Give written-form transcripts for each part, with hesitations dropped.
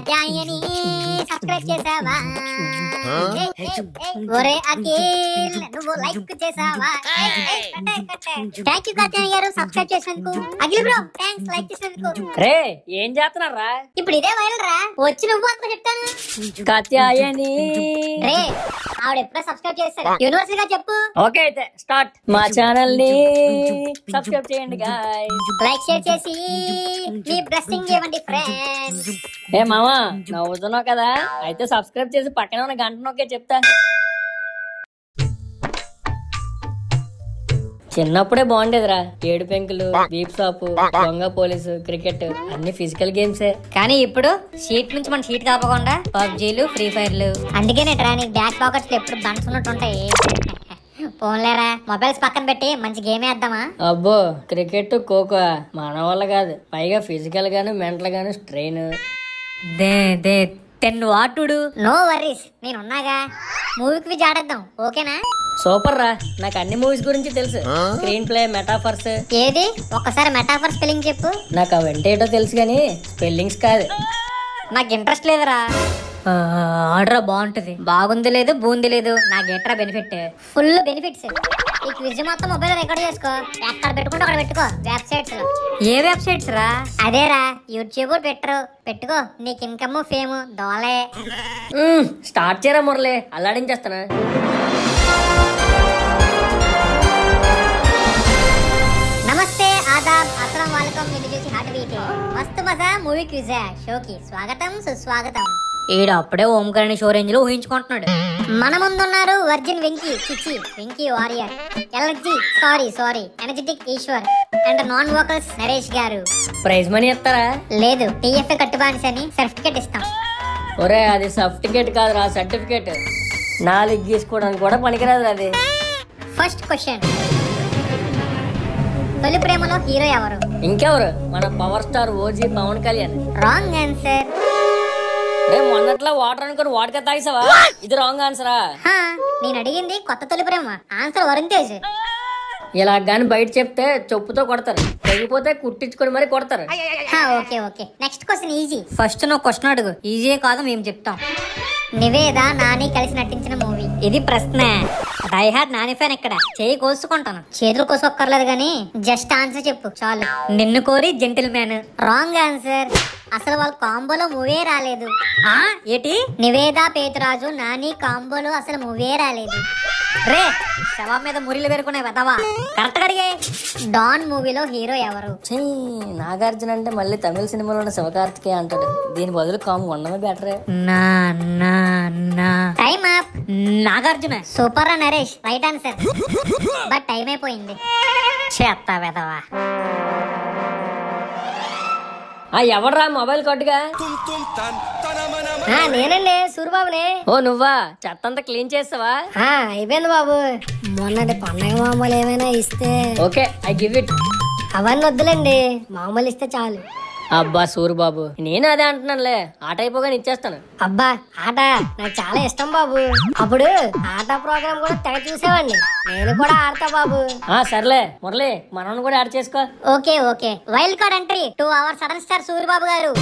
Katyayani subscribe చేసావా? ఒరే అఖిల్ నువ్వు లైక్ చేసావా? థ్యాంక్ యూ కాత్యాయని గారు సబ్స్క్రైబ్ చేసినందుకు. అఖిల్ బ్రో థ్యాంక్స్ లైక్ చేసినందుకు. రే ఏం చేస్తున్నారా? ఇప్పుడు ఇదే వైరల్ రా, వచ్చి నువ్వు అంత చెప్తాను. కాత్యాయని రే ఆవిడ ఎప్పుడో సబ్స్క్రైబ్ చేస్తాడు, యూనివర్సల్ గా చెప్పు. ఓకే అయితే స్టార్ట్. మా ఛానల్ ని సబ్స్క్రైబ్ చేయండి గాయ్స్, లైక్ షేర్ చేసి మీ బ్లెస్సింగ్ ఇవ్వండి ఫ్రెండ్స్. ఏ మామా నవ్వుతున్నావు కదా, అయితే సబ్స్క్రైబ్ చేసి పక్కన ఉన్న గంట నొక్కే చెప్తా. చిన్నప్పుడే బాగుండేదిరా, ఏడు పెంకులు, బీప్ సాపు, దొంగ పోలీసు, క్రికెట్ అన్ని ఫిజికల్ గేమ్సే. కానీ ఇప్పుడు షీట్ నుంచి మన షీట్ కాపకుండా పబ్జీలు, ఫ్రీ ఫైర్లు. అందుకేనేట్రా నీకు బ్యాక్ పాకెట్స్ లో ఎప్పుడు బండ్స్ ఉన్నట్టుంటాయి. పోన్లేరా మొబైల్స్ పక్కన పెట్టి మంచి గేమ్ వేద్దామా? అబ్బో క్రికెట్, ఖోఖో మన వల్ల కాదు, పైగా ఫిజికల్ గాను మెంటల్ గాను స్ట్రెయిన్. వాటుడు no worries, నేనున్నాగా. మూవీకి జాడేద్దాం ఓకేనా? సూపర్ రా, నాకు అన్ని మూవీస్ గురించి తెలుసు. Screen play, metaphors. ఏది ఒక్కసారి మెటాఫర్ స్పెల్లింగ్ చెప్పు. నాకు అవంటే ఏంటో తెలుసు కానీ స్పెల్లింగ్స్ కాదు. నాకు ఇంట్రెస్ట్ లేదురా. ఆర్డర్ బాగుంటది, బాగుంది లేదు బూంది లేదు, నాకు ఎట్రా బెనిఫిట్, ఫుల్ బెనిఫిట్స్. ఈ క్విజ్ మొత్తం మొబైల్ రికార్డ్ చేసుకో, ఎక్కడ పెట్టుకుంటే అక్కడ పెట్టుకో. వెబ్సైట్స్ లో ఏ వెబ్సైట్స్ రా? అదేరా యూట్యూబ్, ట్విట్టర్ పెట్టుకో, నీకు ఇన్కమ్ ఫేమ్ దోలే. స్టార్ట్ చేయరా మురళి, అల్లాడించేస్తానా. నమస్తే ఆదాబ్ అస్సలం వాలేకుం. మీరు చూసి హార్ట్ బీట్ మస్తు మజా మూవీ క్విజ్ షోకి స్వాగతం సుస్వాగతం. ఈడు అప్పుడే ఓంకరణి షో రేంజ్ లో ఊహించుకుంటున్నాడు. మన ముందున్నారు వర్జిన్ వెంకీ, చిచ్చి Venky warrior, LG sorry energetic Eshwar and non vocals Naresh గారు. ప్రైజ్ మనీ ఇస్తారా? లేదు, టీఎఫ్ఏ కట్టుబానిస్ అని సర్టిఫికేట్ ఇస్తాం. ఒరే అది సర్టిఫికేట్ కాదురా, సర్టిఫికేట్. 4 గీసుకోవడానికి కూడా పనికిరాదు అది. ఫస్ట్ క్వశ్చన్, తొలి ప్రేమలో హీరో ఎవరు? ఇంకెవరు, మన power star OG Pawan Kalyan. Wrong answer. మొన్నట్లా వాటర్ అనుకుని వాటగా తాగిసావా? ఇది రాంగ్ ఆన్సరా? నేను అడిగింది కొత్త తొలి ప్రేమ, ఆన్సర్ వరుణ్ తేజ్. ఇలా గాని బయట చెప్తే చెప్పుతో కొడతారు, తెగిపోతే కుట్టించుకొని మరి కొడతారు. Okay next question easy. First నువ్వు క్వశ్చన్ అడుగు, ఈజీ కాదు మేము చెప్తాం. నివేద నాని కలిసి నటించిన మూవీ. ఇది ప్రశ్న. డై హార్డ్ నాని ఫ్యాన్ ఇక్కడ, చేయి కోసుకుంటాను. చేతులు కోసుకోక్కర్లేదు గానీ జస్ట్ ఆన్సర్ చెప్పు చాలు. నిన్ను కోరి జెంటిల్ మ్యాన్. Wrong answer. అసలు వాళ్ళ కాంబోలో మూవీ రాలేదు. ఏటి? నివేద పేతురాజు నాని కాంబోలో అసలు మూవీ రాలేదు. రే శవం మీద మురిలు పెరుకునే వెదవా, కరెక్ట్ అడిగే. డాన్ మూవీలో హీరో ఎవరు? నాగార్జున అంటే మళ్ళీ తమిళ సినిమాలో ఉన్న శివకార్తికేయ అంటాడు, దీని బదులు కామ్ ఉండమే బెటరే. Time up. నాగార్జున. సూపర్ రా Naresh, right answer. But time అయిపోయింది. చేస్తా వెదవా. ఎవడ్రా మొబైల్ కొట్టుగా? నేనండి సూరిబాబునే. ఓ నువ్వా, చెత్తంతా క్లీన్ చేస్తావా? అయిపోయింది బాబు. మొన్నటి పండగ మామూలు ఏమైనా ఇస్తే. Okay I give it. అవన్నీ వద్దులేండి, మామూలు ఇస్తే చాలు. అబ్బా సూరిబాబు, నేను అదే అంటున్నానులే, ఆట అయిపోగానే ఇచ్చేస్తాను. అబ్బా ఆట నాకు చాలా ఇష్టం బాబు. అప్పుడు ఆట ప్రోగ్రామ్ కూడా తెగ చూసేవాడిని, నేను కూడా ఆడతా బాబు. సర్లే మురళి, మనం కూడా యాడ్ చేసుకో. Okay wild card entry to our sudden star Suribabu గారు.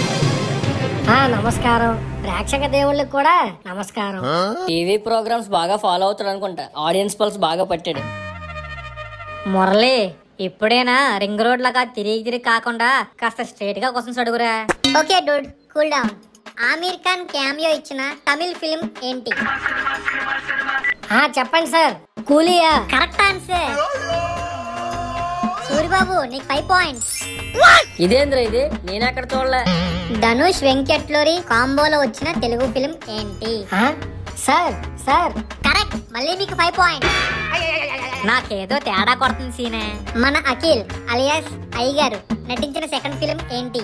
నమస్కారం. ప్రేక్షక దేవుళ్ళకి కూడా నమస్కారం. టీవీ ప్రోగ్రామ్స్ బాగా ఫాలో అవుతాడు అనుకుంటా, ఆడియన్స్ పల్స్ బాగా పట్టాడు. మురళి ఇప్పుడేనా రింగ్ రోడ్ లాగా తిరిగి కాకుండా కాస్త స్ట్రైట్ గా క్వశ్చన్స్ అడుగురా. Okay dude, cool down. Aamir Khan cameo ఇచ్చిన తమిళ్ ఫిల్మ్ ఏంటి? చెప్పండి సార్. కూలియా. Correct answer. సూరిబాబు నీకు 5 పాయింట్స్. ఇదేంద్రా ఇది, నేను ఎక్కడ చూడలే. ధనుష్ వెంకట్లోరి కాంబోలో వచ్చిన తెలుగు ఫిల్మ్ ఏంటి? Sir correct. మళ్ళీ మీకు 5 పాయింట్స్. నాకేదో తేడా కొడుతుంది సీనే. మన అఖిల్ అలియాస్ అయ్యగారు నటించిన సెకండ్ ఫిల్మ్ ఏంటి?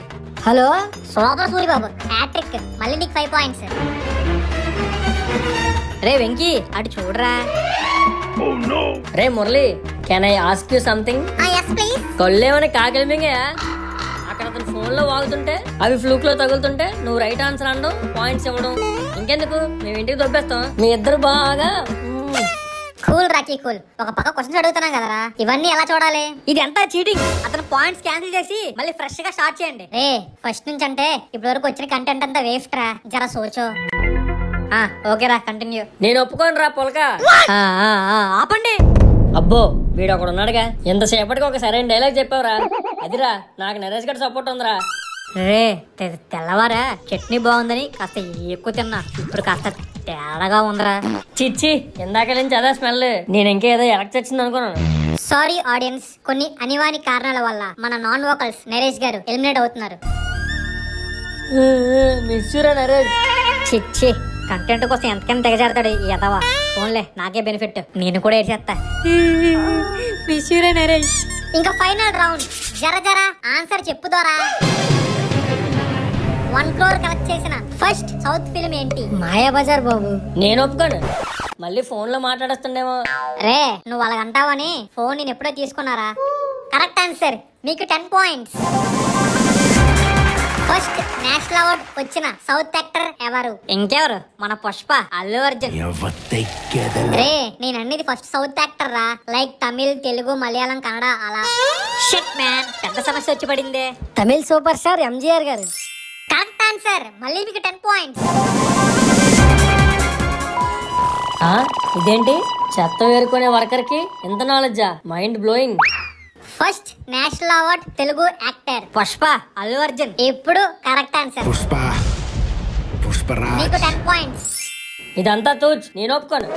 Hello super Suribabu, hat trick. మళ్ళీ నీకు 5 పాయింట్స్. రే వెంకీ అటు చూడరా. రే Murali, can I ask you something? కొల్లేమని కాకిలిమింగా అక్కడ అతను ఫోన్ లో వాగుతుంటే అవి ఫ్లూక్ లో తగులుతుంటే నువ్వు రైట్ ఆన్సర్ అనడం, పాయింట్స్ ఇవ్వడం. ఇంకెందుకు, మేము ఇంటికి దొబ్బేస్తాం. మీ ఇద్దరు బాగా కూల్ రాకీ కూల్. ఒక పక్క క్వశ్చన్స్ అడుగుతున్నాం కదరా, ఇవన్నీ ఎలా చూడాలి? ఇది అంతా చీటింగ్. అతను పాయింట్స్ క్యాన్సిల్ చేసి మళ్ళీ ఫ్రెష్ గా స్టార్ట్ చేయండి. రే ఫస్ట్ నుంచి అంటే ఇప్పటి వరకు వచ్చిన కంటెంట్ అంతా వేస్ట్ రా, జరా సోచో. ఓకేరా కంటిన్యూ. నేను ఒప్పుకోను రా పొలక. ఆపండి. అబ్బో వీడు ఒకడు ఉన్నాడుగా, ఎంతసేపటికి ఒక సరైన డైలాగ్ చెప్పావురా. అదిరా నాకు నరేష్ గారి సపోర్ట్ ఉందిరా. రే తెల్లవారా చట్నీ బాగుందని కాస్త ఎక్కువ తిన్నా, ఇప్పుడు కాస్త తేడాగా ఉందిరా. చిచ్చి ఇందాక నుంచి అదే స్మెల్. నేను ఇంకేదో ఎలక్ట్ వచ్చింది అనుకున్నాను. సారీ ఆడియన్స్, కొన్ని అనివార్య కారణాల వల్ల మన నాన్ వోకల్స్ నరేష్ గారు ఎలిమినేట్ అవుతున్నారు. మిస్సురా నరేష్. చిచ్చి కంటెంట్ కోసం ఎంతకైనా తెగజారుతాడు ఈ ఎదవా. ఫోన్లే నాకే బెనిఫిట్, నేను కూడా ఏడ్చేస్తా. మిస్సురా నరేష్. ఇంకా ఫైనల్ రౌండ్. జర ఆన్సర్ చెప్పుదోరా. 1 crore కలెక్ట్ చేసిన ఫస్ట్ సౌత్ ఫిల్మ్ ఏంటి? మాయాబజార్ బాబు. నేను ఒప్పుకోను, మళ్ళీ ఫోన్ లో మాట్లాడేస్తుండేమో. రే నువ్వు అలాగంటావని ఫోన్ నేను ఎప్పుడో తీసుకున్నారా. కరెక్ట్ ఆన్సర్, మీకు 10 points. ఫస్ట్ నేషనల్ అవార్డ్ వచ్చిన సౌత్ యాక్టర్ ఎవరు? ఇంకెవరు, మన పుష్ప, అల్లు అర్జున్. రే నేను అన్నిది ఫస్ట్ సౌత్ యాక్టర్ రా, లైక్ తమిళ్, తెలుగు, మలయాళం, కన్నడ అలా. షిట్ మ్యాన్, పెద్ద సమస్య వచ్చి పడిందే. తమిళ్ సూపర్ స్టార్ ఎంజీఆర్ గారు. కరెక్ట్ ఆన్సర్, మళ్ళీ మీకు 10 points. ఇదేంటి చెత్త వేరుకునే వర్కర్ కి ఎంత నాలెడ్జా, mind blowing. First national award Telugu actor Pushpa, Allu Arjun. ఇప్పుడు కరెక్ట్ ఆన్సర్, మీకు 10 points. ఇదంతా తూచ్, నేను ఒప్పుకోను.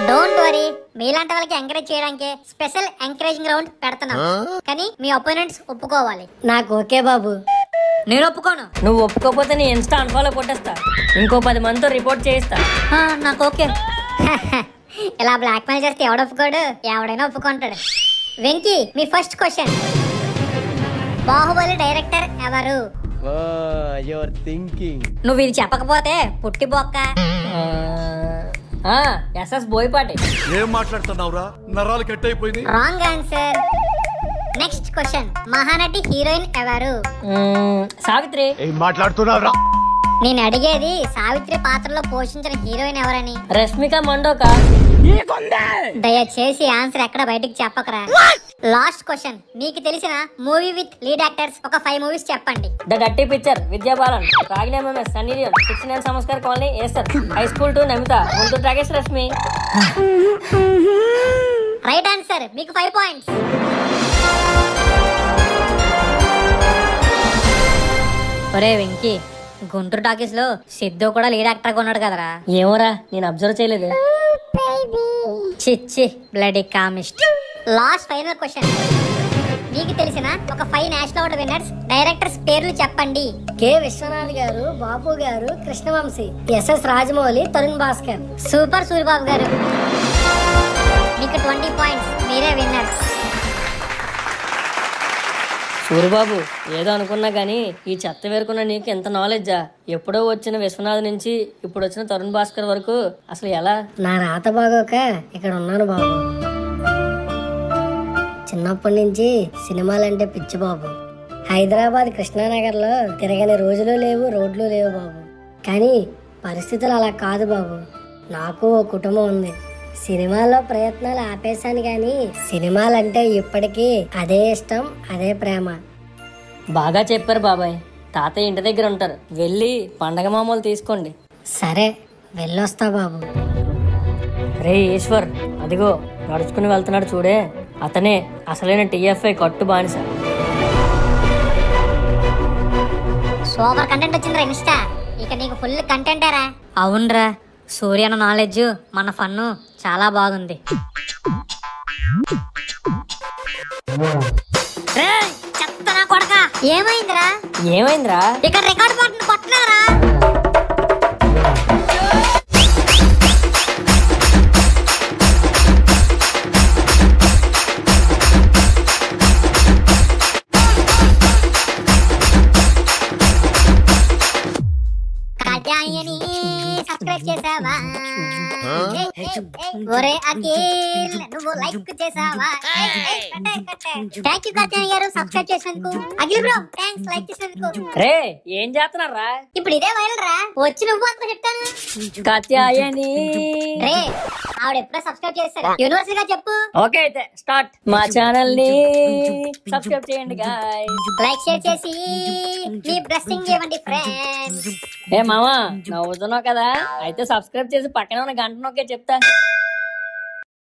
డోంట్ వరీ, మీలాంటి వాళ్ళకి ఎంకరేజ్ చేయడానికి స్పెషల్ ఎంకరేజింగ్ రౌండ్ పెడుతున్నాం, కానీ మీ అపోనెంట్స్ ఒప్పుకోవాలి. నాకు ఓకే బాబు. నేను ఒప్పుకోను. నువ్వు ఒప్పుకోకపోతే నీ ఇన్స్టా అన్ఫాలో కొట్టేస్తా, ఇంకో 10 మందితో రిపోర్ట్ చేయిస్తా. నాకు ఓకే. ఇలా బ్లాక్ మెయిల్ చేస్తే ఎవడు ఒప్పుకోడు, ఎవడైనా ఒప్పుకుంటాడు. వెంకీ మీ ఫస్ట్ క్వశ్చన్. బాహుబలి డైరెక్టర్ ఎవరు? నువ్వు ఇది చెప్పకపోతే పుట్టి బొక్క. ఎస్ఎస్ బోయపాటి. ఏం మాట్లాడుతున్నావురా, నరాలు కట్ అయిపోయింది. Wrong answer. Next question. Mahanati heroine ఎవరు? సావిత్రి. ఏం మాట్లాడుతున్నావురా? నేను అడిగేది సావిత్రి పాత్రలో పోషించిన హీరోయిన్ ఎవరని. రష్మిక మండోక. దయచేసి ఆన్సర్ ఎక్కడ బయటికి చెప్పకరా. Last question. మీకు తెలిసిన మూవీ విత్ లీడ్ యాక్టర్స్ ఒక 5 movies చెప్పండి. The dirty picture, Vidya Balan, Ragini MMS, Sunny Leone, 69 Sanskar colony, Acer, high school 2, Namitha, Guntur talkies, Rashmi. Right answer, మీకు 5 points. ఒరే వెంకీ, గుంటూరు టాకీస్ లో సిద్ధు కూడా లీడ్ యాక్టర్ గా ఉన్నాడు కదరా. ఏమోరా, నేను అబ్జర్వ్ చేయలేదు. చిచ్చి బ్లడీ కామిస్ట్. Last final question. మీకు తెలిసిన ఒక 5 నేషనల్ అవార్డు విన్నర్స్ డైరెక్టర్స్ పేర్లు చెప్పండి. కె విశ్వనాథ్ గారు, బాబు గారు, కృష్ణవంశీ, ఎస్ఎస్ రాజమౌళి, తరుణ్ భాస్కర్. సూపర్ సూరిబాబు గారు, మీకు 20 points. మీరే విన్నర్. సూరిబాబు ఏదో అనుకున్నా గానీ ఈ చెత్త వేరుకున్న నీకు ఎంత నాలెడ్జా? ఎప్పుడో వచ్చిన విశ్వనాథ్ నుంచి ఇప్పుడు వచ్చిన తరుణ్ భాస్కర్ వరకు అసలు ఎలా? నా రాత బాగోక ఇక్కడ ఉన్నాను బాబు. చిన్నప్పటి నుంచి సినిమాలంటే పిచ్చి బాబు. హైదరాబాద్ కృష్ణానగర్ లో తిరగని రోజులు లేవు, రోడ్లు లేవు బాబు. కానీ పరిస్థితులు అలా కాదు బాబు. నాకు ఓ కుటుంబం ఉంది. సినిమాల్లో ప్రయత్నాలు ఆపేశాను కానీ సినిమాలంటే ఇప్పటికీ అదే ఇష్టం, అదే ప్రేమ. బాగా చెప్పారు బాబాయ్. తాతయ్య ఇంటి దగ్గర ఉంటారు, వెళ్ళి పండగ మామూలు తీసుకోండి. సరే వెళ్ళొస్తా బాబు. రే ఈశ్వర్, అదిగో నడుచుకుని వెళ్తున్నాడు చూడే, అతనే అసలైన టీఎఫ్ఐ కట్టు బానిస. సూపర్ కంటెంట్ వచ్చిందిరా ఇన్స్టా. ఇక నీకు ఫుల్ కంటెంటేరా. అవునరా, సూర్య అన్న నాలెడ్జ్, మన ఫన్ను చాలా బాగుంది. చెత్తనా కొడక, ఏమైందిరా? ఏమైందిరా? ఇక్కడ రికార్డ్ బటన్ కొట్టలేరా? సబ్స్క్రైబ్ చేసావా? ఒరే అఖిల్, నువ్వు లైక్ చేసావా? థ్యాంక్ యూ కాత్యాయని గారు సబ్స్క్రైబ్ చేసినందుకు. అఖిల్ బ్రో థ్యాంక్స్ లైక్ చేసినందుకు. రే ఏం చేస్తున్నారా? ఇప్పుడు ఇదే వైరల్ రా. వచ్చి నువ్వు అంత చెప్తాను. కాత్యాయని. రే ఆవిడ ఎప్పుడో సబ్స్క్రైబ్ చేస్తారు, యూనివర్సల్ గా చెప్పు. ఓకే అయితే స్టార్ట్. మా ఛానల్ ని సబ్స్క్రైబ్ చేయండి గాయ్స్. లైక్ షేర్ చేసి మీ బ్లెస్సింగ్ ఇవ్వండి ఫ్రెండ్స్. ఏ మామా నవ్వుతున్నావు కదా, అయితే సబ్స్క్రైబ్ చేసి పక్కన ఉన్న గంట నొక్కే చెప్తా.